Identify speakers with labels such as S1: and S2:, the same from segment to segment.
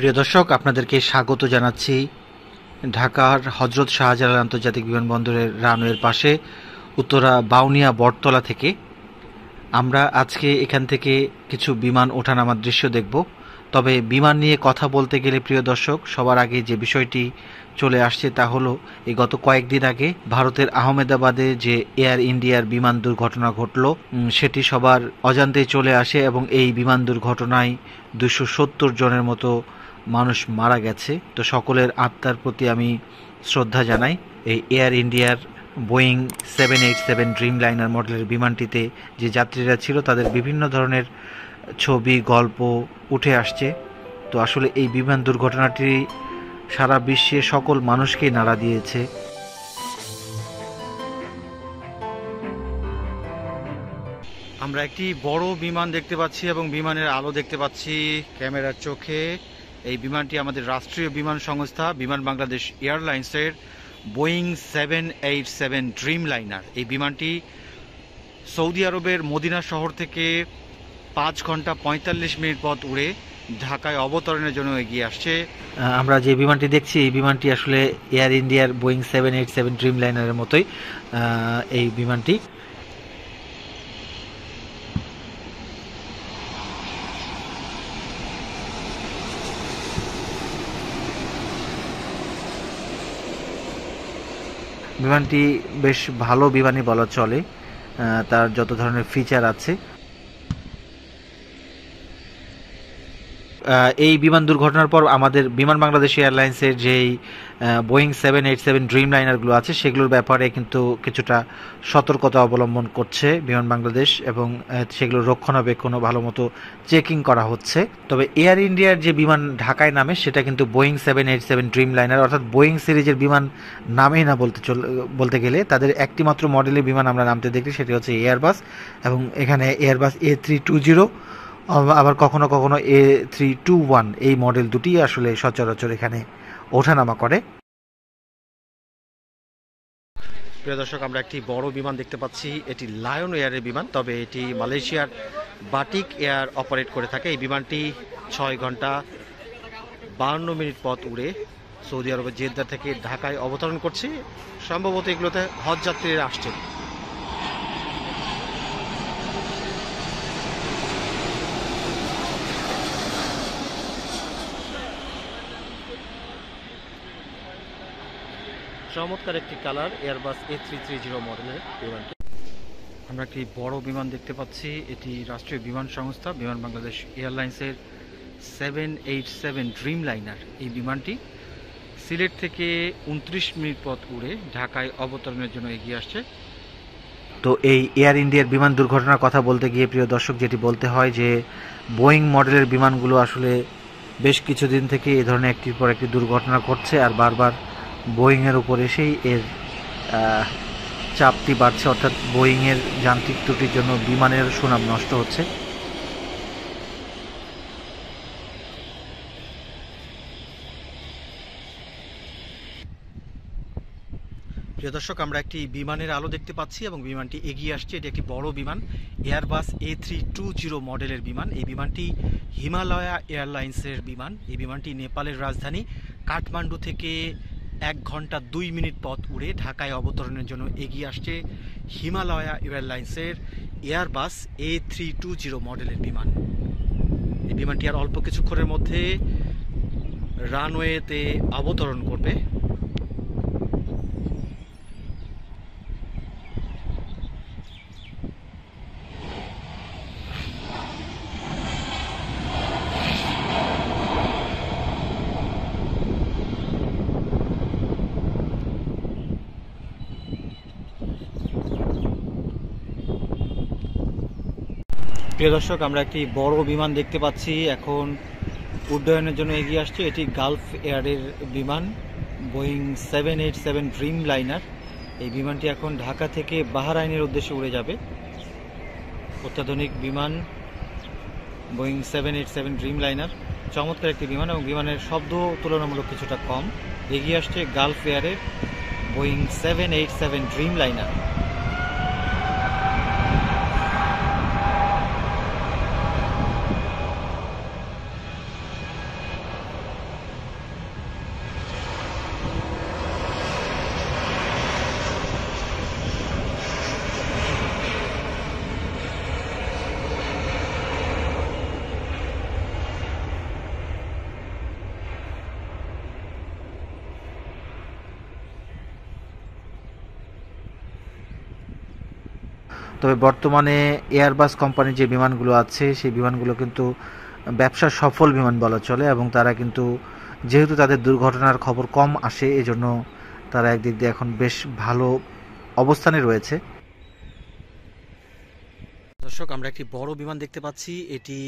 S1: প্রিয় দর্শক, আপনাদেরকে স্বাগত জানাচ্ছি ঢাকার হজরত শাহজালাল আন্তর্জাতিক বিমানবন্দরের রানওয়ের পাশে উত্তরা বাউনিয়া বটতলা থেকে। আমরা আজকে এখান থেকে কিছু বিমান ওঠানামার দৃশ্য দেখব। তবে বিমান নিয়ে কথা বলতে গেলে প্রিয় দর্শক, সবার আগে যে বিষয়টি চলে আসছে তা হলো এই গত কয়েকদিন আগে ভারতের আহমেদাবাদে যে এয়ার ইন্ডিয়ার বিমান দুর্ঘটনা ঘটল, সেটি সবার অজান্তেই চলে আসে এবং এই বিমান দুর্ঘটনায় 270 জনের মতো মানুষ মারা গেছে। তো সকলের আত্মার প্রতি আমি শ্রদ্ধা জানাই। এই এয়ার ইন্ডিয়ার বোয়িং 787 ড্রিম লাইনার মডেলের বিমানটিতে যে যাত্রীরা ছিল তাদের বিভিন্ন ধরনের ছবি গল্প উঠে আসছে। তো আসলে এই বিমান দুর্ঘটনাটি সারা বিশ্বে সকল মানুষকেই নাড়া দিয়েছে। আমরা একটি বড় বিমান দেখতে পাচ্ছি এবং বিমানের আলো দেখতে পাচ্ছি ক্যামেরার চোখে। এই বিমানটি আমাদের রাষ্ট্রীয় বিমান সংস্থা বিমান বাংলাদেশ এয়ারলাইন্সের বোয়িং 787 ড্রিম লাইনার। এই বিমানটি সৌদি আরবের মদিনা শহর থেকে 5 ঘন্টা 45 মিনিট পথ উড়ে ঢাকায় অবতরণের জন্য এগিয়ে আসছে। আমরা যে বিমানটি দেখছি এই বিমানটি আসলে এয়ার ইন্ডিয়ার বোয়িং 787 ড্রিম লাইনারের মতোই এই বিমানটি। বিমানটি বেশ ভালো বিমানই বলা চলে, তার যত ধরনের ফিচার আছে। এই বিমান দুর্ঘটনার পর আমাদের বিমান বাংলাদেশ এয়ারলাইন্সের যেই বোয়িং 787 ড্রিম লাইনারগুলো আছে সেগুলোর ব্যাপারে কিন্তু কিছুটা সতর্কতা অবলম্বন করছে বিমান বাংলাদেশ এবং সেগুলোর রক্ষণাবেক্ষণও ভালো মতো চেকিং করা হচ্ছে। তবে এয়ার ইন্ডিয়ার যে বিমান ঢাকায় নামে সেটা কিন্তু বোয়িং 787 ড্রিম লাইনার, অর্থাৎ বোয়িং সিরিজের বিমান নামেই না বলতে গেলে তাদের একটি মাত্র মডেলের বিমান আমরা নামতে দেখি, সেটি হচ্ছে এয়ারবাস। এবং এখানে এয়ারবাস A320 আবার কখনো কখনো A321 এই মডেল দুটি আসলে সচরাচর এখানে ওঠানামা করে। প্রিয় দর্শক, আমরা একটি বড় বিমান দেখতে পাচ্ছি। এটি লায়ন এয়ারের বিমান, তবে এটি মালয়েশিয়ার বাটিক এয়ার অপারেট করে থাকে। এই বিমানটি 6 ঘন্টা 52 মিনিট পথ উড়ে সৌদি আরবের জেদ্দা থেকে ঢাকায় অবতরণ করছে। সম্ভবত এগুলোতে হজ যাত্রীরা আসছেন। চমৎকার একটি কালার এয়ারবাস A330 মডেলের বিমানটি। আমরা একটি বড় বিমান দেখতে পাচ্ছি। এটি রাষ্ট্রীয় বিমান সংস্থা বিমান বাংলাদেশ এয়ারলাইন্সের 787 ড্রিম লাইনার। এই বিমানটি সিলেট থেকে 29 মিনিট পথ উড়ে ঢাকায় অবতরণের জন্য এগিয়ে আসছে। তো এই এয়ার ইন্ডিয়ার বিমান দুর্ঘটনার কথা বলতে গিয়ে প্রিয় দর্শক যেটি বলতে হয় যে বোয়িং মডেলের বিমানগুলো আসলে বেশ কিছুদিন থেকে এই ধরনের একটির পর একটি দুর্ঘটনা ঘটছে, আর বারবার বোয়িংয়ের উপর এসেই এর চাপটি বাড়ছে, অর্থাৎ বোয়িংয়ের যান্ত্রিক ত্রুটির জন্য বিমানের সুনাম নষ্ট হচ্ছে। প্রিয় দর্শক, আমরা একটি বিমানের আলো দেখতে পাচ্ছি এবং বিমানটি এগিয়ে আসছে। এটি একটি বড় বিমান, এয়ারবাস A320 মডেলের বিমান। এই বিমানটি হিমালয়া এয়ারলাইন্সের বিমান। এই বিমানটি নেপালের রাজধানী কাঠমান্ডু থেকে 1 ঘন্টা 2 মিনিট পথ উড়ে ঢাকায় অবতরণের জন্য এগিয়ে আসছে হিমালয়া এয়ারলাইন্সের এয়ারবাস A320 মডেলের বিমান। এই বিমানটি আর অল্প কিছুক্ষণের মধ্যে রানওয়েতে অবতরণ করবে। প্রিয় দর্শক, আমরা একটি বড় বিমান দেখতে পাচ্ছি এখন উড্ডয়নের জন্য এগিয়ে আসছে। এটি গালফ এয়ারের বিমান বোয়িং 787 ড্রিম লাইনার। এই বিমানটি এখন ঢাকা থেকে বাহরাইনের উদ্দেশ্যে উড়ে যাবে। অত্যাধুনিক বিমান বোয়িং 787 ড্রিম লাইনার, চমৎকার একটি বিমান এবং বিমানের শব্দ তুলনামূলক কিছুটা কম। এগিয়ে আসছে গালফ এয়ারের বোয়িং 787 ড্রিম লাইনার। তবে বর্তমানে এয়ারবাস কোম্পানির যে বিমানগুলো আছে সেই বিমানগুলো কিন্তু ব্যবসা সফল বিমান বলা চলে, এবং তারা কিন্তু যেহেতু তাদের দুর্ঘটনার খবর কম আসে এজন্য তারা একদিক দিয়ে এখন বেশ ভালো অবস্থানে রয়েছে। দর্শক, আমরা একটি বড় বিমান দেখতে পাচ্ছি। এটি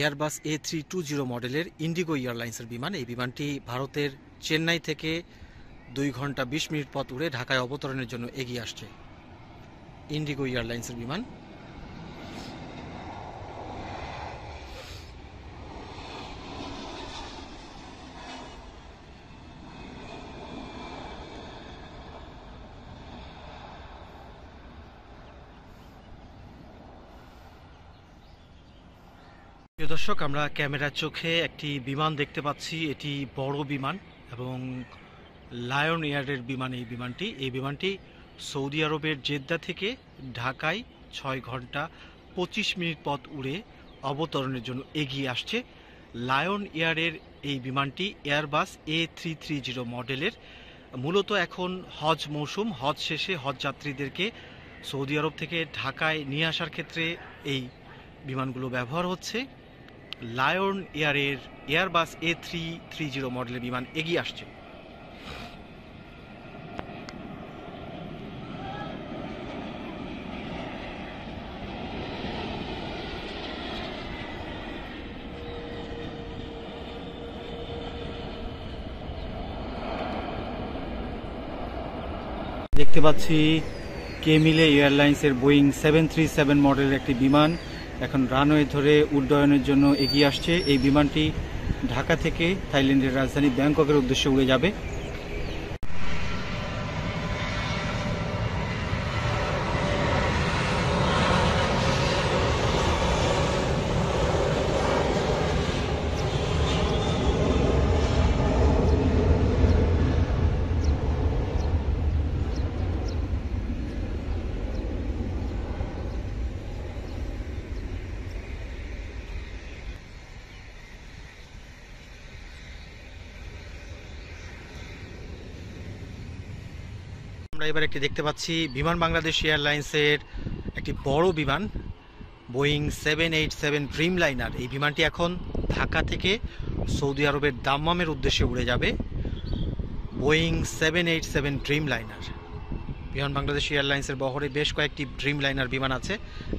S1: এয়ারবাস A320 মডেলের ইন্ডিগো এয়ারলাইন্সের বিমান। এই বিমানটি ভারতের চেন্নাই থেকে 2 ঘন্টা 20 মিনিট পথ উড়ে ঢাকায় অবতরণের জন্য এগিয়ে আসছে। ইন্ডিগো এয়ারলাইন্সের বিমান। প্রিয় দর্শক, আমরা ক্যামেরার চোখে একটি বিমান দেখতে পাচ্ছি। এটি বড় বিমান এবং লায়ন এয়ারের বিমান। এই বিমানটি সৌদি আরবের জেদ্দা থেকে ঢাকায় 6 ঘন্টা 25 মিনিট পথ উড়ে অবতরণের জন্য এগিয়ে আসছে। লায়ন এয়ারের এই বিমানটি এয়ারবাস A330 মডেলের। মূলত এখন হজ মৌসুম, হজ শেষে হজ যাত্রীদেরকে সৌদি আরব থেকে ঢাকায় নিয়ে আসার ক্ষেত্রে এই বিমানগুলো ব্যবহার হচ্ছে। লায়ন এয়ারের এয়ারবাস A330 মডেলের বিমান এগিয়ে আসছে। দেখতে পাচ্ছি কেমিলে এয়ারলাইন্সের বোয়িং 737 মডেলের একটি বিমান এখন রানওয়ে ধরে উড্ডয়নের জন্য এগিয়ে আসছে। এই বিমানটি ঢাকা থেকে থাইল্যান্ডের রাজধানী ব্যাংককের উদ্দেশ্যে উড়ে যাবে। আমরা এবার একটি দেখতে পাচ্ছি বিমান বাংলাদেশ এয়ারলাইন্সের একটি বড় বিমান বোয়িং 787 ড্রিম লাইনার। এই বিমানটি এখন ঢাকা থেকে সৌদি আরবের দাম্মামের উদ্দেশ্যে উড়ে যাবে। Boeing 787 dream liner. বিমান বাংলাদেশ এয়ারলাইন্সের বহরে বেশ কয়েকটি ড্রিম লাইনার বিমান আছে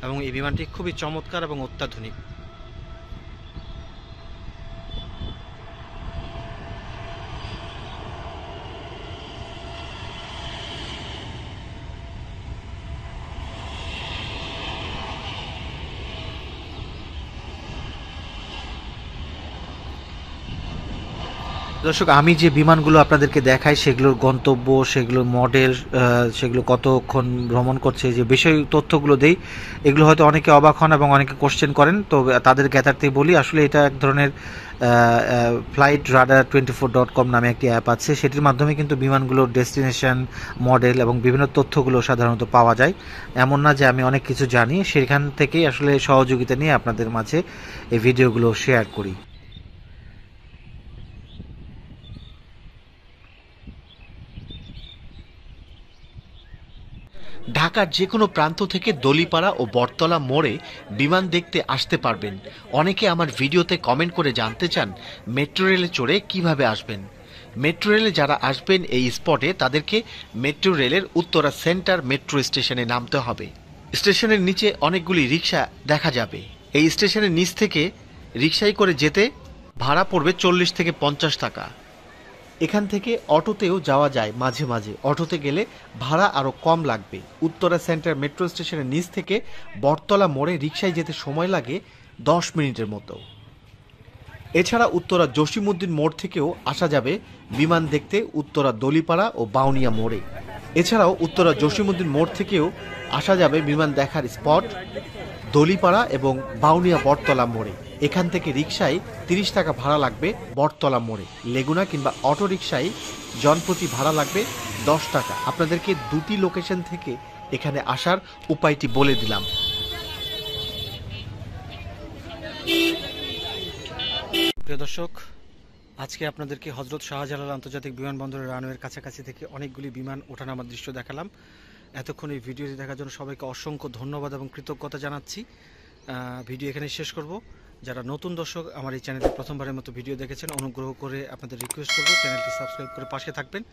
S1: এবং এই বিমানটি খুবই চমৎকার এবং অত্যাধুনিক। দর্শক, আমি যে বিমানগুলো আপনাদেরকে দেখাই সেগুলোর গন্তব্য, সেগুলোর মডেল, সেগুলো কতক্ষণ ভ্রমণ করছে, যে বিষয় তথ্যগুলো দেই, এগুলো হয়তো অনেকে অবাক হন এবং অনেকে কোশ্চেন করেন। তো তাদের জ্ঞাতার্থে বলি, আসলে এটা এক ধরনের flightradar24.com নামে একটি অ্যাপ আছে। সেটির মাধ্যমে কিন্তু বিমানগুলোর ডেস্টিনেশন, মডেল এবং বিভিন্ন তথ্যগুলো সাধারণত পাওয়া যায়। এমন না যে আমি অনেক কিছু জানি, সেখান থেকেই আসলে সহযোগিতা নিয়ে আপনাদের মাঝে এই ভিডিওগুলো শেয়ার করি।
S2: ঢাকার যে কোনো প্রান্ত থেকে দলিপাড়া ও বটতলা মোড়ে বিমান দেখতে আসতে পারবেন। অনেকে আমার ভিডিওতে কমেন্ট করে জানতে চান মেট্রো রেলে চড়ে কিভাবে আসবেন। মেট্রো রেলে যারা আসবেন এই স্পটে তাদেরকে মেট্রো রেলের উত্তরা সেন্টার মেট্রো স্টেশনে নামতে হবে। স্টেশনের নিচে অনেকগুলি রিক্সা দেখা যাবে। এই স্টেশনের নিচ থেকে রিক্সায় করে যেতে ভাড়া পড়বে 40 থেকে 50 টাকা। এখান থেকে অটোতেও যাওয়া যায়, মাঝে মাঝে অটোতে গেলে ভাড়া আরও কম লাগবে। উত্তরা সেন্টার মেট্রো স্টেশনের নিচ থেকে বটতলা মোড়ে রিকশায় যেতে সময় লাগে 10 মিনিটের মতো। এছাড়া উত্তরা জসিমউদ্দিন মোড় থেকেও আসা যাবে বিমান দেখতে উত্তরা দলিপাড়া ও বাউনিয়া মোড়ে। এছাড়াও উত্তরা জসিমউদ্দিন মোড় থেকেও আসা যাবে বিমান দেখার স্পট দলিপাড়া এবং বাউনিয়া বটতলা মোড়ে। এখান থেকে রিকশায় 30 টাকা ভাড়া লাগবে বটতলা মোড়ে। লেগুনা কিংবা অটো রিকশায় জনপ্রতি ভাড়া লাগবে 10 টাকা। আপনাদেরকে দুটি লোকেশন থেকে এখানে আসার উপায়টি বলে দিলাম।
S1: প্রিয় দর্শক, আজকে আপনাদেরকে হজরত শাহজালাল আন্তর্জাতিক বিমানবন্দরের রানওয়ের কাছাকাছি থেকে অনেকগুলি বিমান ওঠানামার দৃশ্য দেখালাম। এতক্ষণ এই ভিডিওটি দেখার জন্য সবাইকে অসংখ্য ধন্যবাদ এবং কৃতজ্ঞতা জানাচ্ছি। ভিডিও এখানে শেষ করব। যারা নতুন দর্শক আমার এই চ্যানেলে প্রথমবারের মতো ভিডিও দেখেছেন, অনুগ্রহ করে আপনাদের রিকোয়েস্ট করব চ্যানেলটি সাবস্ক্রাইব করে পাশে থাকবেন।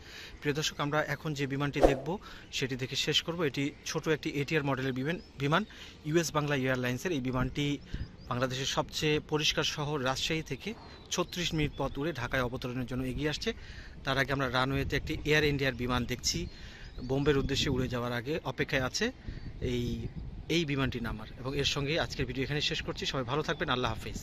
S1: প্রিয় দর্শক, আমরা এখন যে বিমানটি দেখব সেটি দেখে শেষ করব। এটি ছোট একটি ATR মডেলের বিমান US বাংলা এয়ারলাইন্সের। এই বিমানটি বাংলাদেশের সবচেয়ে পরিষ্কার শহর রাজশাহী থেকে 36 মিনিট পথ উড়ে ঢাকায় অবতরণের জন্য এগিয়ে আসছে। তার আগে আমরা রানওয়েতে একটি এয়ার ইন্ডিয়ার বিমান দেখছি, বোম্বের উদ্দেশ্যে উড়ে যাওয়ার আগে অপেক্ষায় আছে এই বিমানটি নামার। এবং এর সঙ্গে আজকের ভিডিও এখানে শেষ করছি। সবাই ভালো থাকবেন। আল্লাহ হাফেজ।